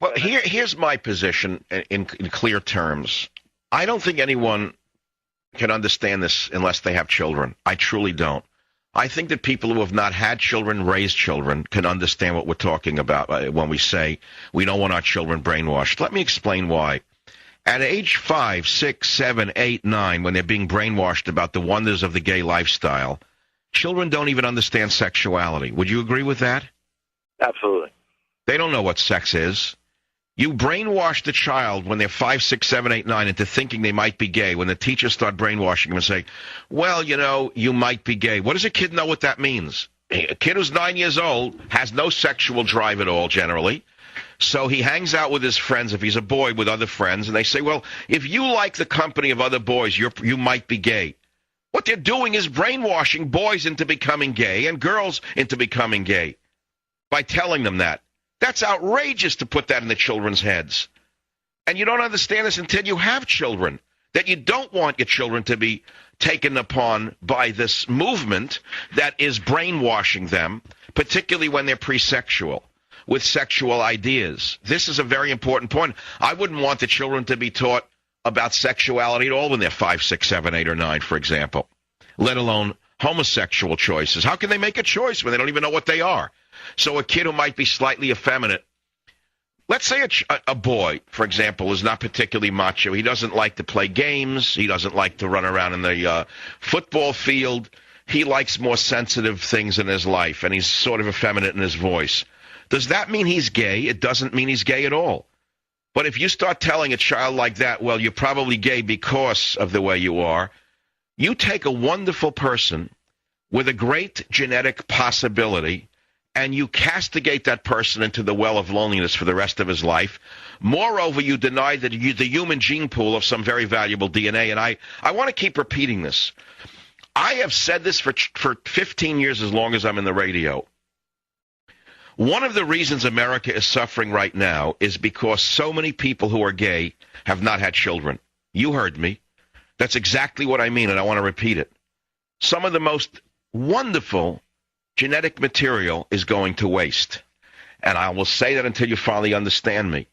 Well, here's my position in clear terms. I don't think anyone can understand this unless they have children. I truly don't. I think that people who have not had children, raised children, can understand what we're talking about when we say we don't want our children brainwashed. Let me explain why. At age 5, 6, 7, 8, 9, when they're being brainwashed about the wonders of the gay lifestyle, children don't even understand sexuality. Would you agree with that? Absolutely. They don't know what sex is. You brainwash the child when they're 5, 6, 7, 8, 9 into thinking they might be gay. When the teachers start brainwashing them and say, well, you know, you might be gay. What does a kid know what that means? A kid who's 9 years old has no sexual drive at all, generally. So he hangs out with his friends, if he's a boy, with other friends. And they say, well, if you like the company of other boys, you might be gay. What they're doing is brainwashing boys into becoming gay and girls into becoming gay by telling them that. That's outrageous to put that in the children's heads. And you don't understand this until you have children, that you don't want your children to be taken upon by this movement that is brainwashing them, particularly when they're pre-sexual, with sexual ideas. This is a very important point. I wouldn't want the children to be taught about sexuality at all when they're 5, 6, 7, 8, or 9, for example, let alone homosexual choices. How can they make a choice when they don't even know what they are? So a kid who might be slightly effeminate, let's say a boy, for example, is not particularly macho. He doesn't like to play games. He doesn't like to run around in the football field. He likes more sensitive things in his life, and he's sort of effeminate in his voice. Does that mean he's gay? It doesn't mean he's gay at all. But if you start telling a child like that, well, you're probably gay because of the way you are, you take a wonderful person with a great genetic possibility and you castigate that person into the well of loneliness for the rest of his life. Moreover, you deny the human gene pool of some very valuable DNA. And I want to keep repeating this. I have said this for 15 years, as long as I'm in the radio. One of the reasons America is suffering right now is because so many people who are gay have not had children. You heard me. That's exactly what I mean, and I want to repeat it. Some of the most wonderful genetic material is going to waste. And I will say that until you finally understand me.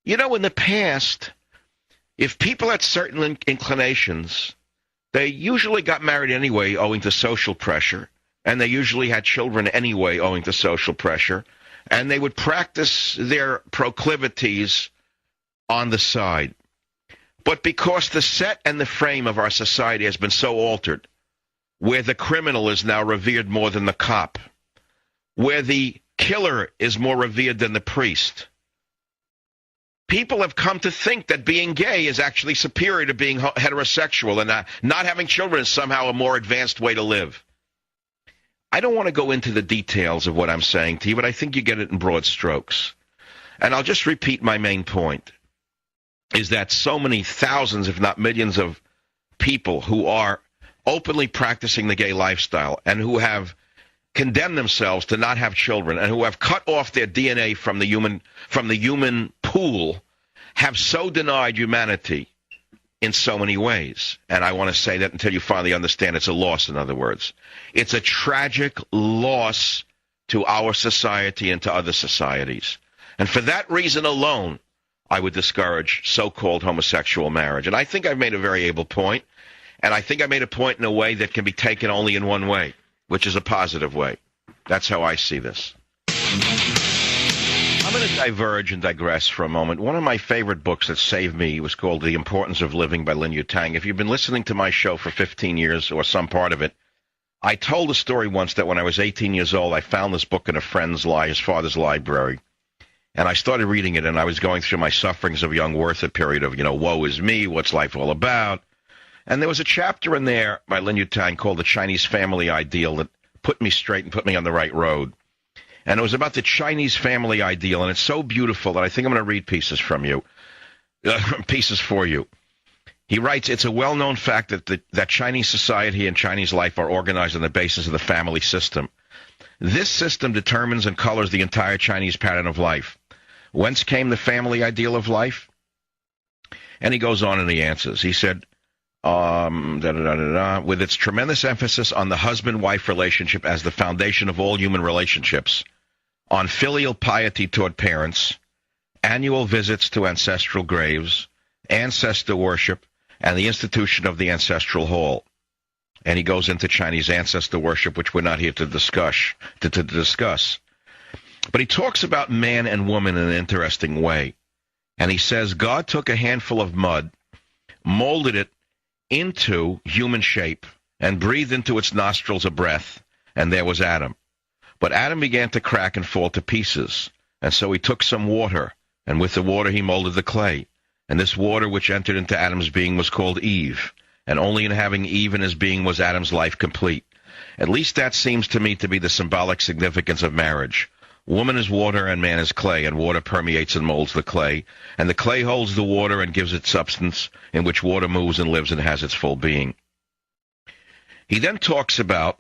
You know, in the past, if people had certain inclinations, they usually got married anyway owing to social pressure, and they usually had children anyway owing to social pressure, and they would practice their proclivities on the side. But because the set and the frame of our society has been so altered, where the criminal is now revered more than the cop, where the killer is more revered than the priest, people have come to think that being gay is actually superior to being heterosexual, and not having children is somehow a more advanced way to live. I don't want to go into the details of what I'm saying to you, but I think you get it in broad strokes. And I'll just repeat my main point, is that so many thousands, if not millions, of people who are openly practicing the gay lifestyle and who have condemned themselves to not have children and who have cut off their DNA from the human pool have so denied humanity in so many ways. And I want to say that until you finally understand, it's a loss, in other words. It's a tragic loss to our society and to other societies. And for that reason alone, I would discourage so-called homosexual marriage. And I think I've made a very able point, and I think I made a point in a way that can be taken only in one way, which is a positive way. That's how I see this. I'm going to diverge and digress for a moment. One of my favorite books that saved me was called The Importance of Living by Lin Yutang. If you've been listening to my show for 15 years or some part of it, I told a story once that when I was 18 years old, I found this book in a friend's his father's library. And I started reading it, and I was going through my sufferings of young worth, a period of, woe is me, what's life all about? And there was a chapter in there by Lin Yutang called The Chinese Family Ideal that put me straight and put me on the right road. And it was about the Chinese family ideal, and it's so beautiful that I think I'm going to read pieces for you. He writes, it's a well-known fact that Chinese society and Chinese life are organized on the basis of the family system. This system determines and colors the entire Chinese pattern of life. Whence came the family ideal of life? And he goes on and he answers. He said, with its tremendous emphasis on the husband-wife relationship as the foundation of all human relationships, on filial piety toward parents, annual visits to ancestral graves, ancestor worship, and the institution of the ancestral hall. And he goes into Chinese ancestor worship, which we're not here to discuss. But he talks about man and woman in an interesting way. And he says God took a handful of mud, molded it into human shape, and breathed into its nostrils a breath, and there was Adam. But Adam began to crack and fall to pieces. And so he took some water, and with the water he molded the clay. And this water which entered into Adam's being was called Eve. And only in having Eve in his being was Adam's life complete. At least that seems to me to be the symbolic significance of marriage. Woman is water and man is clay, and water permeates and molds the clay. And the clay holds the water and gives it substance, in which water moves and lives and has its full being. He then talks about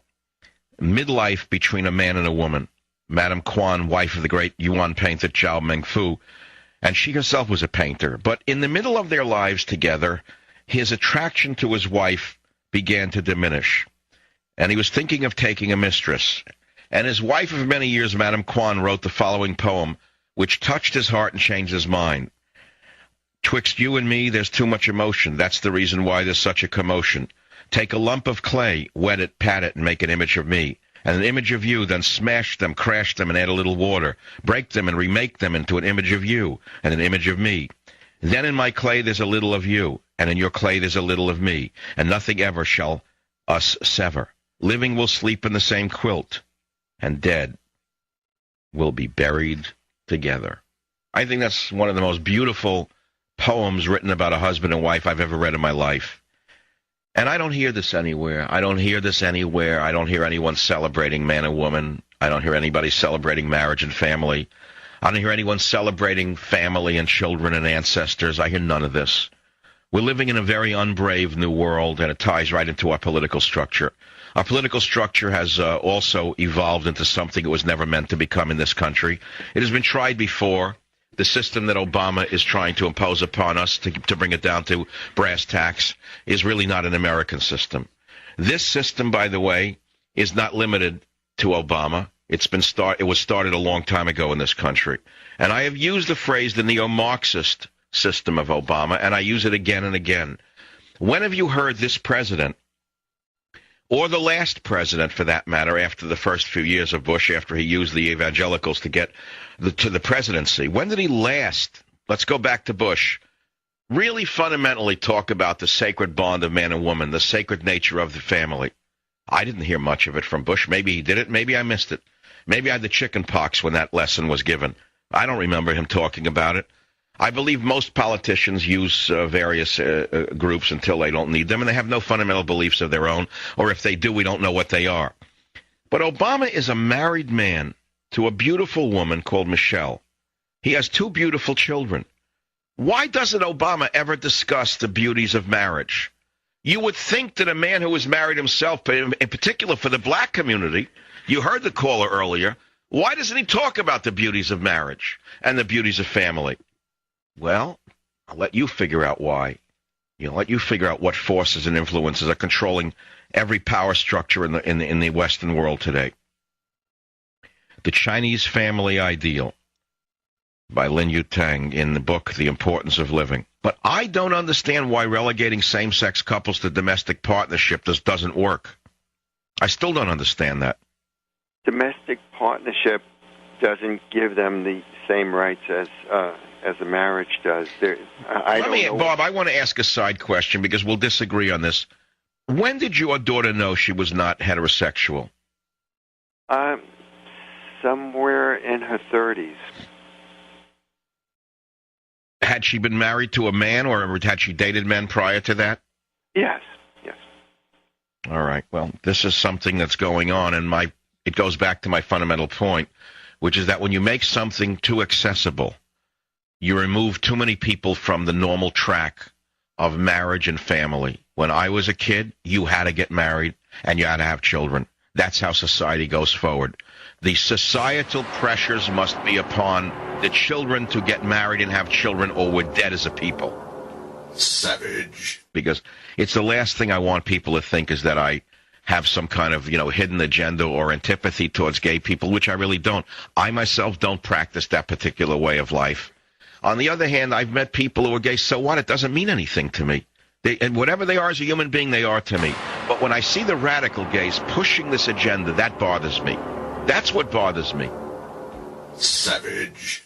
midlife between a man and a woman. Madame Quan, wife of the great Yuan painter Zhao Mengfu, and she herself was a painter. But in the middle of their lives together, his attraction to his wife began to diminish. And he was thinking of taking a mistress. And his wife of many years, Madame Quan, wrote the following poem, which touched his heart and changed his mind. "Twixt you and me, there's too much emotion. That's the reason why there's such a commotion. Take a lump of clay, wet it, pat it, and make an image of me. And an image of you, then smash them, crash them, and add a little water. Break them and remake them into an image of you and an image of me. Then in my clay there's a little of you, and in your clay there's a little of me, and nothing ever shall us sever. Living will sleep in the same quilt, and dead will be buried together." I think that's one of the most beautiful poems written about a husband and wife I've ever read in my life. And I don't hear this anywhere. I don't hear anyone celebrating man and woman. I don't hear anybody celebrating marriage and family. I don't hear anyone celebrating family and children and ancestors. I hear none of this. We're living in a very unbrave new world, and it ties right into our political structure. Our political structure has also evolved into something it was never meant to become in this country. It has been tried before. The system that Obama is trying to impose upon us to bring it down to brass tacks is really not an American system. This system, by the way, is not limited to Obama. It was started a long time ago in this country. And I have used the phrase the neo-Marxist system of Obama, and I use it again and again. When have you heard this president, or the last president for that matter, after the first few years of Bush, after he used the evangelicals to get to the presidency, when did he last, let's go back to Bush, really fundamentally talk about the sacred bond of man and woman, the sacred nature of the family? I didn't hear much of it from Bush. Maybe he did it. Maybe I missed it. Maybe I had the chicken pox when that lesson was given. I don't remember him talking about it. I believe most politicians use various groups until they don't need them, and they have no fundamental beliefs of their own, or if they do, we don't know what they are. But Obama is a married man to a beautiful woman called Michelle. He has 2 beautiful children. Why doesn't Obama ever discuss the beauties of marriage? You would think that a man who is married himself, but in particular for the black community, you heard the caller earlier, why doesn't he talk about the beauties of marriage and the beauties of family? Well, I'll let you figure out why. Let you figure out what forces and influences are controlling every power structure in the Western world today. The Chinese Family Ideal by Lin Yutang in the book The Importance of Living. But I don't understand why relegating same-sex couples to domestic partnership doesn't work. I still don't understand that. Domestic partnership doesn't give them the same rights as a marriage does. Bob, I want to ask a side question because we'll disagree on this. When did your daughter know she was not heterosexual? Somewhere in her 30s. Had she been married to a man, or had she dated men prior to that? Yes. All right. Well, this is something that's going on, and it goes back to my fundamental point, which is that when you make something too accessible, you remove too many people from the normal track of marriage and family. When I was a kid, you had to get married and you had to have children. That's how society goes forward. The societal pressures must be upon the children to get married and have children, or we're dead as a people. Savage. Because it's the last thing I want people to think is that I have some kind of, hidden agenda or antipathy towards gay people, which I really don't. I myself don't practice that particular way of life. On the other hand, I've met people who are gay. So what? It doesn't mean anything to me. And whatever they are as a human being, they are to me. But when I see the radical gays pushing this agenda, that bothers me. That's what bothers me. Savage.